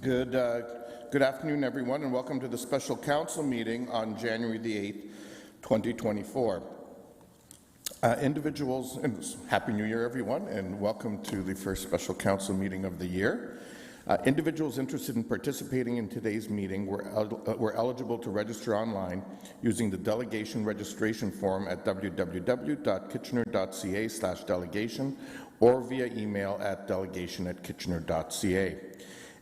Good afternoon, everyone, and welcome to the special council meeting on January the 8th, 2024. Individuals, and Happy New Year, everyone, and welcome to the first special council meeting of the year. Individuals interested in participating in today's meeting were eligible to register online using the delegation registration form at www.kitchener.ca/delegation or via email at delegation@kitchener.ca.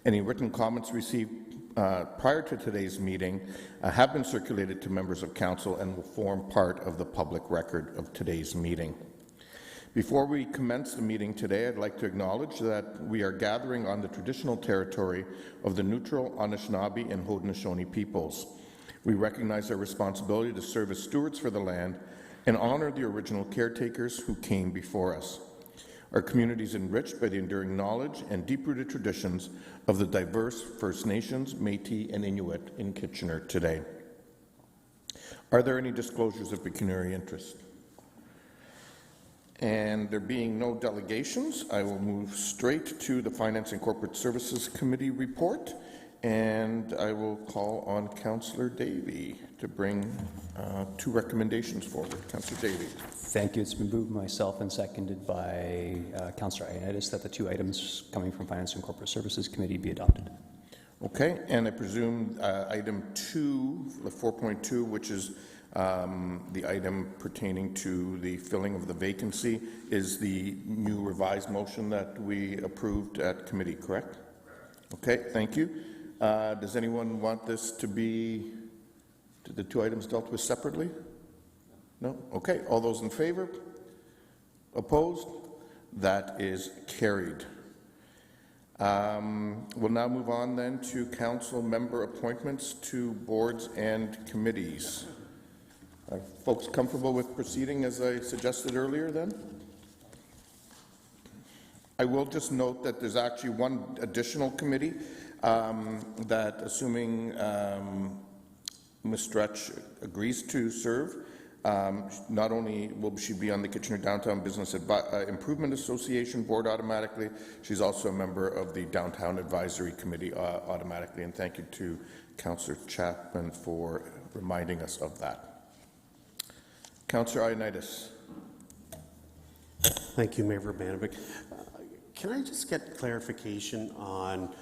Any written comments received prior to today's meeting have been circulated to members of council and will form part of the public record of today's meeting. Before we commence the meeting today, I'd like to acknowledge that we are gathering on the traditional territory of the neutral Anishinaabe and Haudenosaunee peoples. We recognize our responsibility to serve as stewards for the land and honor the original caretakers who came before us. Our community is enriched by the enduring knowledge and deep-rooted traditions of the diverse First Nations, Métis, and Inuit in Kitchener today. Are there any disclosures of pecuniary interest? And there being no delegations, I will move straight to the Finance and Corporate Services Committee report, and I will call on Councillor Davey to bring two recommendations forward. Councillor Davey. Thank you. It's been moved myself and seconded by Councillor Ioannidis that the two items coming from Finance and Corporate Services Committee be adopted. Okay, and I presume item 2, the 4.2, which is the item pertaining to the filling of the vacancy, is the new revised motion that we approved at committee, correct? Okay, thank you. Does anyone want this to be the two items dealt with separately? No? Okay, all those in favor? Opposed? That is carried. We'll now move on then to council member appointments to boards and committees. Are folks comfortable with proceeding as I suggested earlier then? I will just note that there's actually one additional committee that, assuming Ms. Stretch agrees to serve, not only will she be on the Kitchener Downtown Business Improvement Association board automatically, she's also a member of the Downtown Advisory Committee automatically, and thank you to Councillor Chapman for reminding us of that. Councillor Ioannidis. Thank you, Mayor Urbanovic. Can I just get clarification on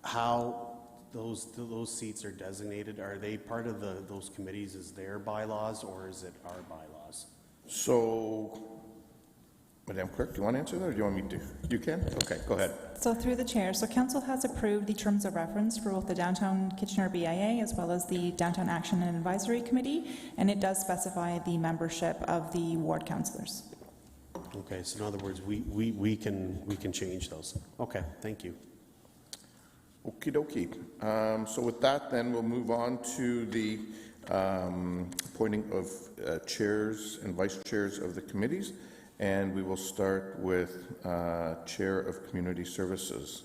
how those seats are designated? Are they part of those committees as their bylaws, or is it our bylaws? So, Madam Clerk, do you want to answer that, or do you want me to? You can? Okay, go ahead. So through the chair, so council has approved the terms of reference for both the Downtown Kitchener BIA as well as the Downtown Action and Advisory Committee, and it does specify the membership of the ward councillors. Okay, so in other words, we can change those. Okay, thank you. Okie dokie. So with that, then we'll move on to the appointing of chairs and vice chairs of the committees, and we will start with Chair of Community Services,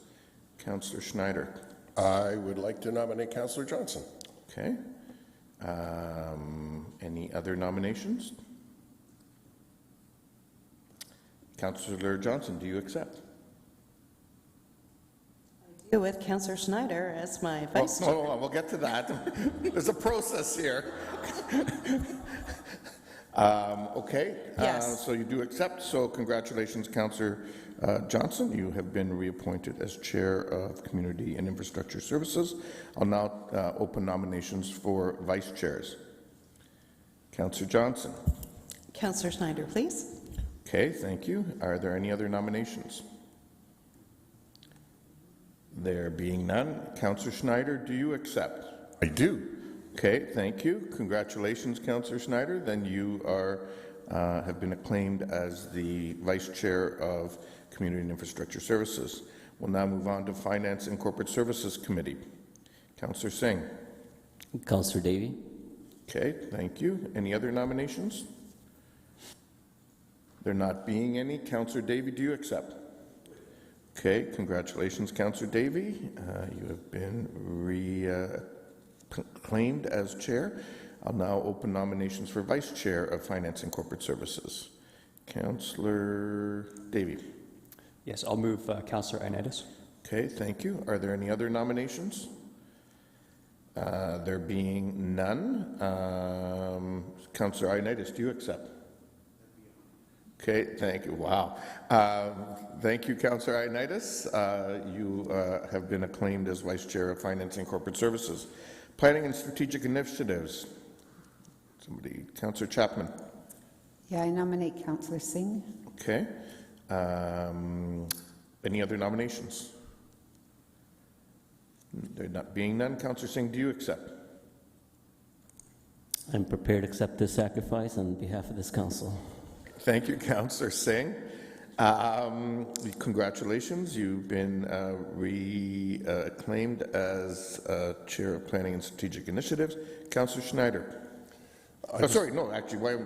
Councillor Schneider. I would like to nominate Councillor Johnson. Okay. Any other nominations? Councillor Johnson, do you accept? With Councillor Schneider as my vice chair. Hold on, we'll get to that. There's a process here. Okay. Yes. So you do accept. So congratulations, Councillor Johnson. You have been reappointed as Chair of Community and Infrastructure Services. I'll now open nominations for vice chairs. Councillor Johnson. Councillor Schneider, please. Okay, thank you. Are there any other nominations? There being none, Councillor Schneider, do you accept? I do. Okay, thank you. Congratulations, Councillor Schneider. Then you are have been acclaimed as the Vice Chair of Community and Infrastructure Services. We'll now move on to Finance and Corporate Services Committee. Councillor Singh. Councillor Davey. Okay, thank you. Any other nominations? There not being any, Councillor Davey, do you accept? Okay, congratulations, Councillor Davey. You have been claimed as chair. I'll now open nominations for vice chair of Finance and Corporate Services. Councillor Davey. Yes, I'll move Councillor Ioannidis. Okay, thank you. Are there any other nominations? There being none, Councillor Ioannidis, do you accept? Okay, thank you. Wow. Thank you, Councillor Ioannidis. You have been acclaimed as Vice Chair of Finance and Corporate Services. Planning and Strategic Initiatives. Somebody, Councillor Chapman. Yeah, I nominate Councillor Singh. Okay. Any other nominations? There not being none, Councillor Singh, do you accept? I'm prepared to accept this sacrifice on behalf of this council. Thank you, Councillor Singh. Congratulations, you've been acclaimed as Chair of Planning and Strategic Initiatives. Councillor Schneider. Sorry, no, actually, why?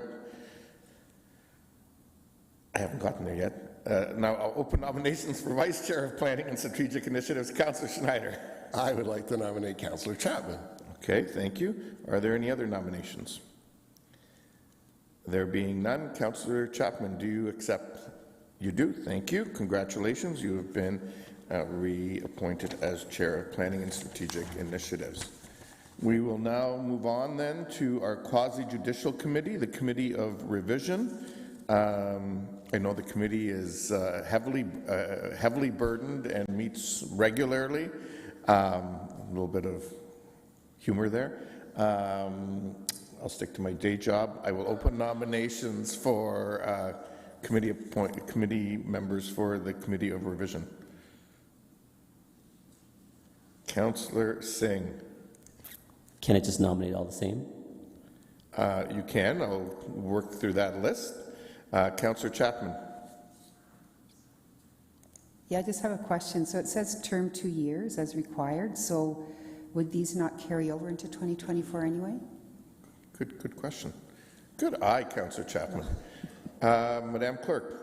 I haven't gotten there yet. Now I'll open nominations for Vice Chair of Planning and Strategic Initiatives. Councillor Schneider. I would like to nominate Councillor Chapman. Okay, thank you. Are there any other nominations? There being none, Councillor Chapman, do you accept? You do. Thank you. Congratulations. You have been reappointed as Chair of Planning and Strategic Initiatives. We will now move on then to our quasi-judicial committee, the Committee of Revision. I know the committee is heavily burdened and meets regularly. A little bit of humor there. I'll stick to my day job. I will open nominations for committee members for the Committee of Revision. Councillor Singh. Can I just nominate all the same? You can. I'll work through that list. Councillor Chapman. Yeah, I just have a question. So it says term 2 years as required. So would these not carry over into 2024 anyway? Good question. Good eye, Councillor Chapman. Madam Clerk.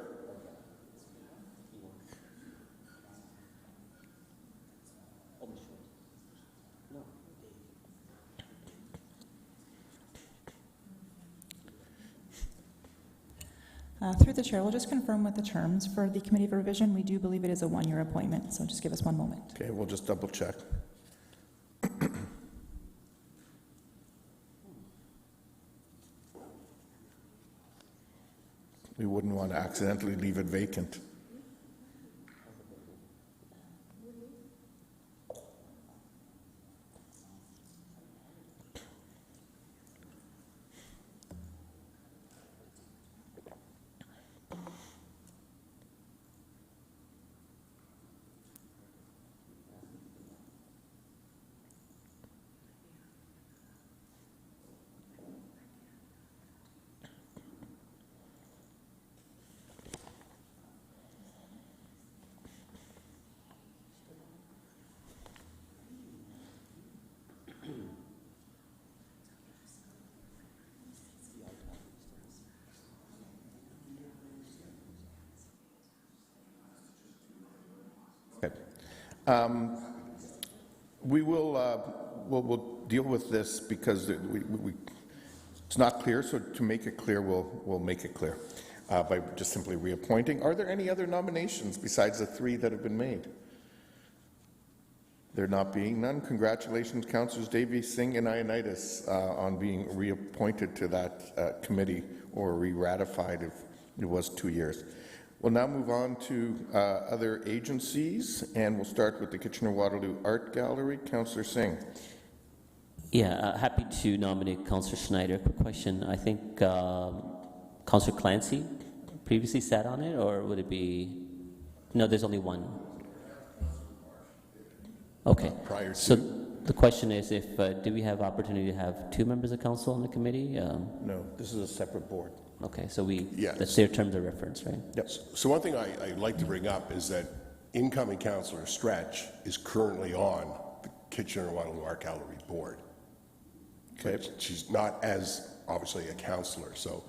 Through the chair, we'll just confirm with the terms for the Committee of Revision. We do believe it is a one-year appointment, so just give us one moment. Okay, we'll just double check. We wouldn't want to accidentally leave it vacant. We will we'll deal with this because it's not clear. So to make it clear, we'll make it clear by just simply reappointing. Are there any other nominations besides the 3 that have been made? There not being none, congratulations, Councillors Davies, Singh, and Ioannidis on being reappointed to that committee or re-ratified if it was 2 years. We'll now move on to other agencies, and we'll start with the Kitchener-Waterloo Art Gallery. Councillor Singh. Yeah, happy to nominate Councillor Schneider. Quick question. I think Councillor Clancy previously sat on it, or would it be... No, there's only one. Okay. Prior to. So the question is, if do we have opportunity to have 2 members of council on the committee? No, this is a separate board. Okay, so Yes. that's their terms of reference, right? Yep. So one thing I'd like to bring up is that incoming Councillor Stretch is currently on the Kitchener-Waterloo Art Gallery board. Okay. She's not as, obviously, a councillor, so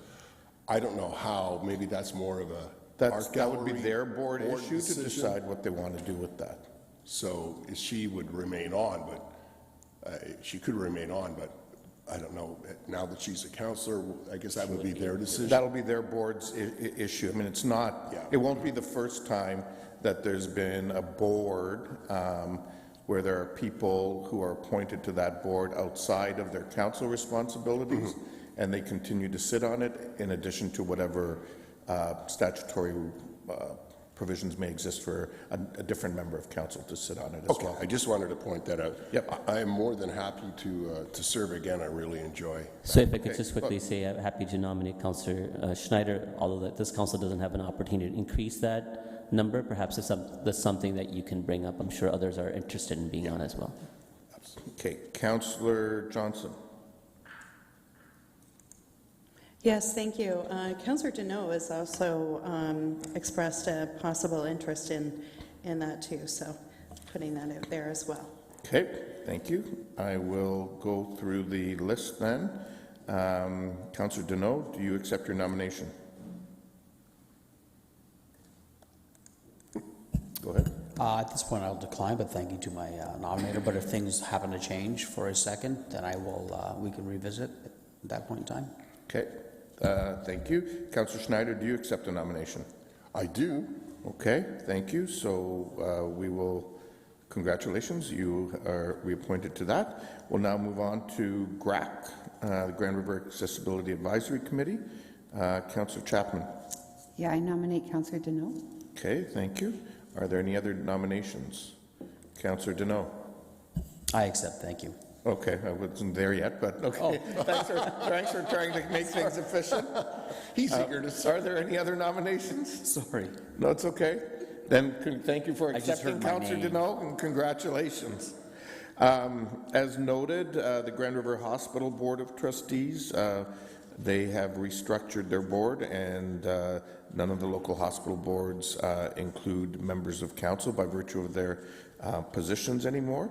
I don't know how, maybe that's more of a That would be their board issue to decision. decide what they want to do with that. So she would remain on, but she could remain on, but I don't know, now that she's a counselor, I guess that would be their decision. That'll be their board's issue. I mean, it's not, Yeah. it won't be the first time that there's been a board where there are people who are appointed to that board outside of their council responsibilities, and they continue to sit on it in addition to whatever statutory provisions may exist for a different member of council to sit on it as Okay, well. I just wanted to point that out. Yep. I am more than happy to serve again. I really enjoy. So if I could just quickly say, I'm happy to nominate Councillor Schneider, although this council doesn't have an opportunity to increase that number. Perhaps that's something that you can bring up. I'm sure others are interested in being on as well. Okay, Councillor Johnson. Yes, thank you. Councillor Deneau has also expressed a possible interest in that too, so putting that out there as well. Okay, thank you. I will go through the list then. Councillor Deneau, do you accept your nomination? Go ahead. At this point, I'll decline, but thank you to my nominator. But if things happen to change for a second, then I will. We can revisit at that point in time. Okay, thank you. Councillor Schneider, do you accept the nomination? I do. Okay, thank you. So we will, congratulations, you are reappointed to that. We'll now move on to GRAC, the Grand River Accessibility Advisory Committee. Councillor Chapman. Yeah, I nominate Councillor Deneau. Okay, thank you. Are there any other nominations? Councillor Deneau. I accept. Thank you. Okay, I wasn't there yet, but okay. Thanks for trying to make things efficient. He's eager to Are there any other nominations? Sorry. No, it's okay. Then thank you for I just accepting heard my Councillor name. Deneau, and congratulations. As noted, the Grand River Hospital Board of Trustees, they have restructured their board, and none of the local hospital boards include members of council by virtue of their positions anymore.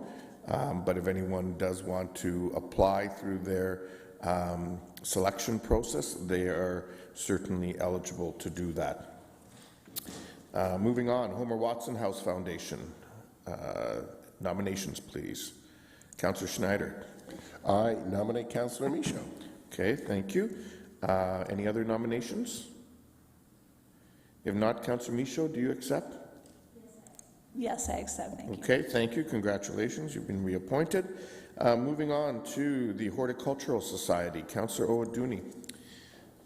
But if anyone does want to apply through their selection process, they are certainly eligible to do that. Moving on, Homer Watson House Foundation. Nominations, please. Councillor Schneider. I nominate Councillor Michaud. Okay, thank you. Any other nominations? If not, Councillor Michaud, do you accept? Yes, I accept. Thank you. Okay, thank you. Congratulations. You've been reappointed. Moving on to the Horticultural Society. Councillor Owaduni.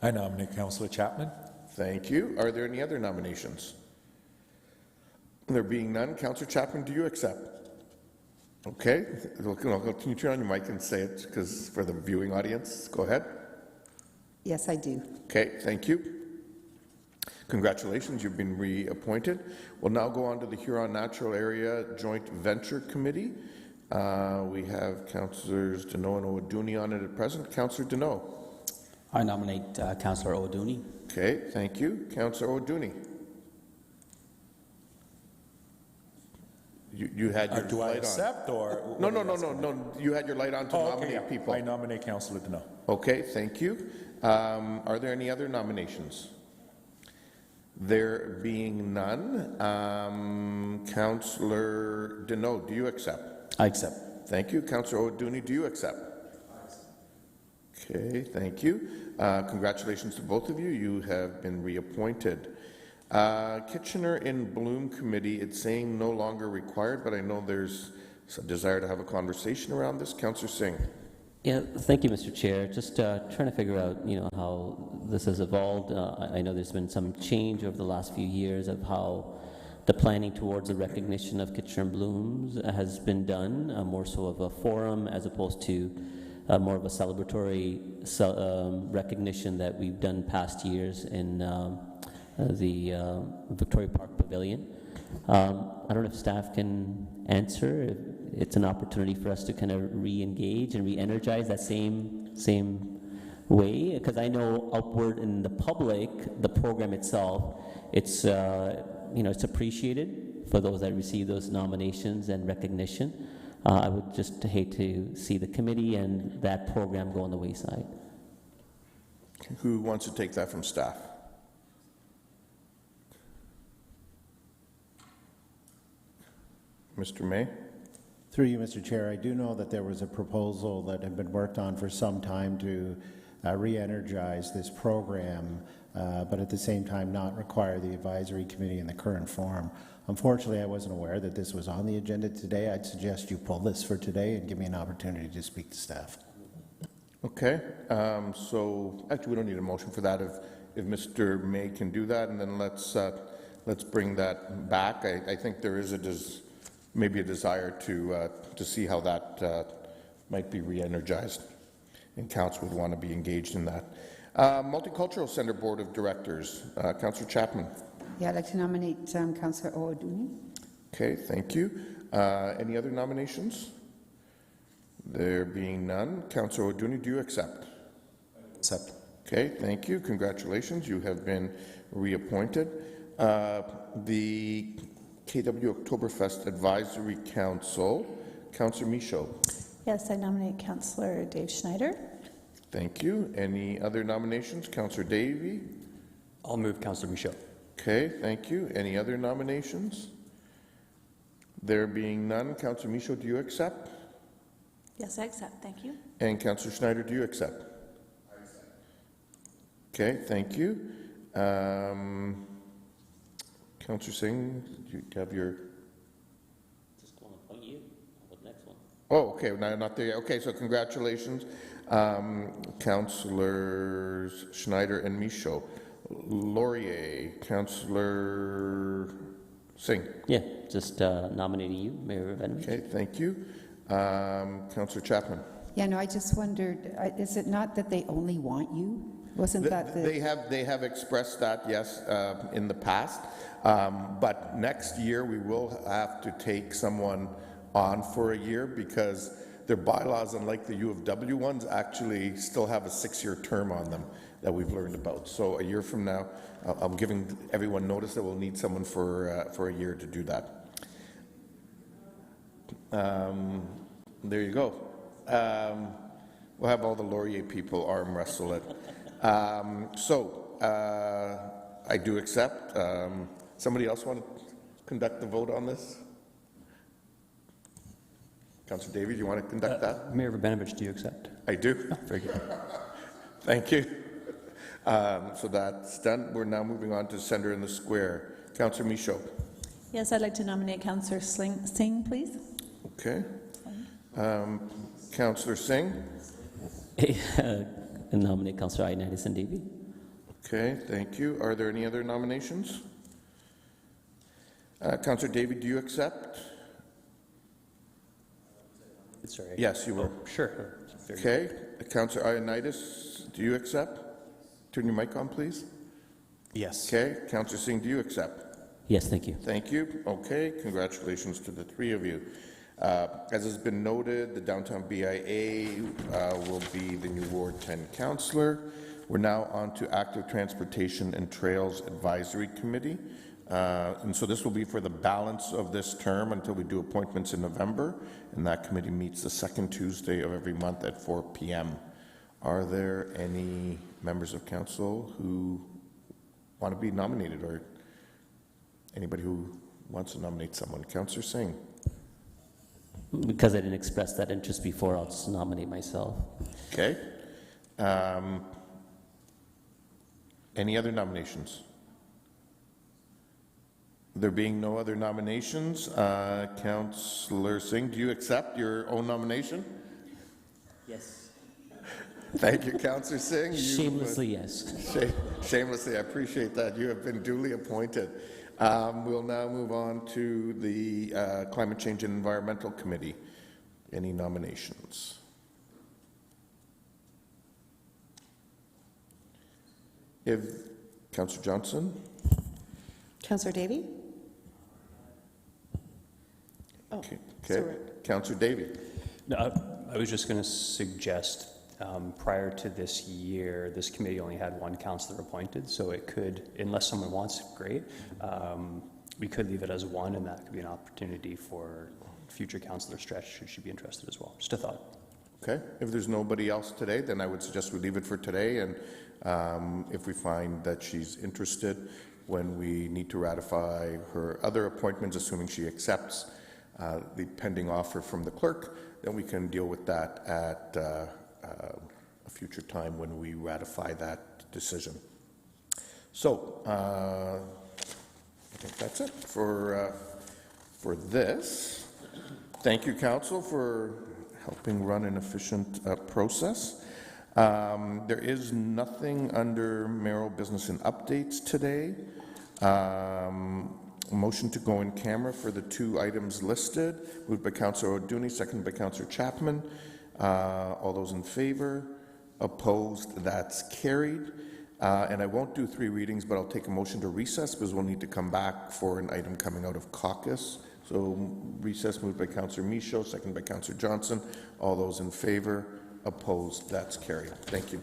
I nominate Councillor Chapman. Thank you. Are there any other nominations? There being none, Councillor Chapman, do you accept? Okay. Can you turn on your mic and say it because for the viewing audience? Go ahead. Yes, I do. Okay, thank you. Congratulations, you've been reappointed. We'll now go on to the Huron Natural Area Joint Venture Committee. We have Councillors Deneau and Owaduni on it at present. Councillor Deneau. I nominate Councillor Owaduni. Okay, thank you. Councillor Owaduni. You had your Do I light accept or? on. No. You had your light on to nominate people. I nominate Councillor Deneau. Okay, thank you. Are there any other nominations? There being none, Councillor Deneau, do you accept? I accept. Thank you. Councillor Owaduni, do you accept? Okay, thank you. Congratulations to both of you. You have been reappointed. Kitchener in Bloom Committee, it's saying no longer required, but I know there's a desire to have a conversation around this. Councillor Singh. Yeah, thank you, Mr. Chair. Just trying to figure out, how this has evolved. I know there's been some change over the last few years of how the planning towards the recognition of Kitchener Blooms has been done, more so of a forum as opposed to more of a celebratory recognition that we've done past years in the Victoria Park Pavilion. I don't know if staff can answer. If it's an opportunity for us to kind of re-engage and re-energize that same way, because I know outward in the public, the program itself, it's it's appreciated for those that receive those nominations and recognition. I would just hate to see the committee and that program go on the wayside. Who wants to take that from staff? Mr. May? Through you, Mr. Chair, I do know that there was a proposal that had been worked on for some time to re-energize this program, but at the same time not require the advisory committee in the current form. Unfortunately, I wasn't aware that this was on the agenda today. I'd suggest you pull this for today and give me an opportunity to speak to staff. Okay, so actually we don't need a motion for that if Mr. May can do that, and then let's bring that back. I think there is maybe a desire to see how that might be re-energized, and council would want to be engaged in that. Multicultural Centre Board of Directors, Councillor Chapman. Yeah, I'd like to nominate Councillor Owaduni. Okay, thank you. Any other nominations? There being none, Councillor Owaduni, do you accept? Accept. Okay, thank you. Congratulations, you have been reappointed. The KW Oktoberfest Advisory Council, Councillor Michaud. Yes, I nominate Councillor Dave Schneider. Thank you. Any other nominations? Councillor Davey? I'll move Councillor Michaud. Okay, thank you. Any other nominations? There being none, Councillor Michaud, do you accept? Yes, I accept. Thank you. And Councillor Schneider, do you accept? I accept. Okay, thank you. Councillor Singh, do you have your... Just want to appoint you. How about the next one? Oh, okay, no, not there yet. Okay, so congratulations, Councillors Schneider and Michaud. Laurier, Councillor Singh. Yeah, just nominating you, Mayor Venom. Okay, thank you. Councillor Chapman. Yeah, no, I just wondered, is it not that they only want you? Wasn't that the... They have expressed that, yes, in the past. But next year we will have to take someone on for a year because their bylaws, unlike the U of W ones, actually still have a 6-year term on them that we've learned about. So a year from now, I'm giving everyone notice that we'll need someone for a year to do that. There you go. We'll have all the Laurier people arm wrestle it. I do accept. Somebody else want to conduct the vote on this? Councillor Davies, you want to conduct that? Mayor Rabinovich, do you accept? I do. Oh, very good. Thank you. So that's done. We're now moving on to Centre in the Square. Councillor Michaud. Yes, I'd like to nominate Councillor Singh, please. Okay. Councillor Singh. And nominate Councillor Ioannidis and Davey. Okay, thank you. Are there any other nominations? Councillor Davey, do you accept? Sorry. Yes, you will. Oh, sure. Okay. Councillor Ioannidis, do you accept? Turn your mic on, please. Yes. Okay. Councillor Singh, do you accept? Yes, thank you. Thank you. Okay. Congratulations to the three of you. As has been noted, the Downtown BIA will be the new Ward 10 councillor. We're now on to Active Transportation and Trails Advisory Committee. And so this will be for the balance of this term until we do appointments in November, and that committee meets the second Tuesday of every month at 4 p.m. Are there any members of council who want to be nominated, or anybody who wants to nominate someone? Councillor Singh. Because I didn't express that interest before, I'll just nominate myself. Okay. Any other nominations? There being no other nominations, Councillor Singh, do you accept your own nomination? Yes. Thank you, Councillor Singh. Shamelessly, yes. Shamelessly, I appreciate that. You have been duly appointed. We'll now move on to the Climate Change and Environmental Committee. Any nominations? If Councillor Johnson. Councillor Davey? Oh, Okay. sorry. Councillor Davey. No, I was just going to suggest, prior to this year, this committee only had one councillor appointed, so it could, unless someone wants it, great. We could leave it as one, and that could be an opportunity for future councillor stretch should she be interested as well. Just a thought. Okay. If there's nobody else today, then I would suggest we leave it for today, and if we find that she's interested when we need to ratify her other appointments, assuming she accepts, the pending offer from the clerk, then we can deal with that at a future time when we ratify that decision. So, I think that's it for this. Thank you, Council, for helping run an efficient process. There is nothing under mayoral business and updates today. Motion to go in camera for the 2 items listed. Moved by Councillor O'Dooney, seconded by Councillor Chapman. All those in favor? Opposed? That's carried. And I won't do 3 readings, but I'll take a motion to recess because we'll need to come back for an item coming out of caucus. So recess moved by Councillor Michaud, seconded by Councillor Johnson. All those in favor? Opposed? That's carried. Thank you.